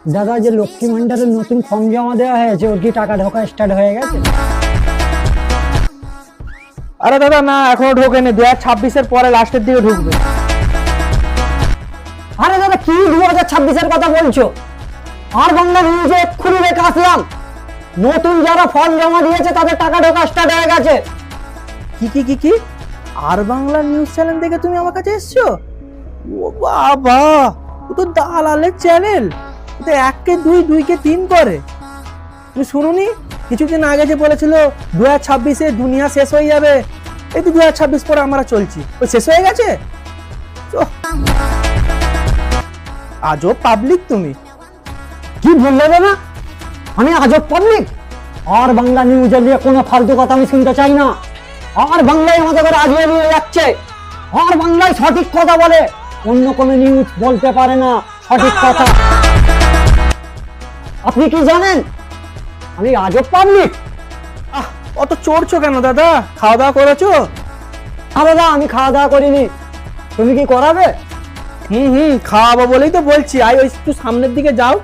দাদা, যে লক্ষ্মী ভান্ডারের নতুন ফর্ম জমা দেওয়া হয়েছে, ওর কি টাকা ঢোকা স্টার্ট হয়ে গেছে? আরে দাদা না, এখনো ঢোকেনি, 2026-এর পরে লাস্টের দিকে ঢুকবে। আরে দাদা, কি 2026-এর কথা বলছো? আর বাংলা নিউজে এক্ষুনি রেখে আসলাম, নতুন যারা ফর্ম জমা দিয়েছে তাদের টাকা ঢোকা স্টার্ট হয়ে গেছে। কি আর বাংলা নিউজ চ্যানেল থেকে তুমি আমার কাছে এসছো? ও বাবা, ও তো দালালের চ্যানেল। এটা 1-কে 2, 2-কে 3 করে। তুমি শুনুনি, কিছুদিন আগে যে বলেছিল 2026-এ দুনিয়া শেষ হয়ে যাবে, এই তো 2026 পরে আমরা চলছি, ওই শেষ হয়ে গেছে। আজও পাবলিক তুমি। কি বললে দাদা? আমি আজব পাবলিক? আর বাংলা নিউজে নিয়ে কোনো ফালতু কথা আমি শুনতে চাই না। আর বাংলায় আমাদের করে আজকে নিয়ে যাচ্ছে, আর বাংলায় সঠিক কথা বলে, অন্য কোনো নিউজ বলতে পারে না সঠিক কথা। আপনি কি জানেন আমি আজব পাবলিক? অত চড়ছো কেন দাদা? খাওয়া দাওয়া করেছো? না দাদা, আমি খাওয়া দাওয়া করিনি। তুমি কি করাবে? খাওয়াবো বলেই তো বলছি। ওই একটু সামনের দিকে যাও,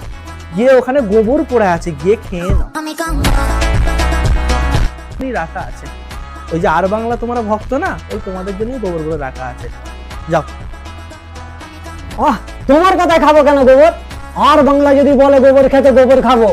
গিয়ে ওখানে গোবর পড়ে আছে, গিয়ে খেয়ে নাও। রাখা আছে, ওই যে আর বাংলা তোমরা ভক্ত না, ওই তোমাদের জন্যই গোবরগুলো রাখা আছে, যাও। তোমার কথায় খাবো কেন গোবর? আর বাংলা যদি বলে গোবর খেতে, গোবর খাবো।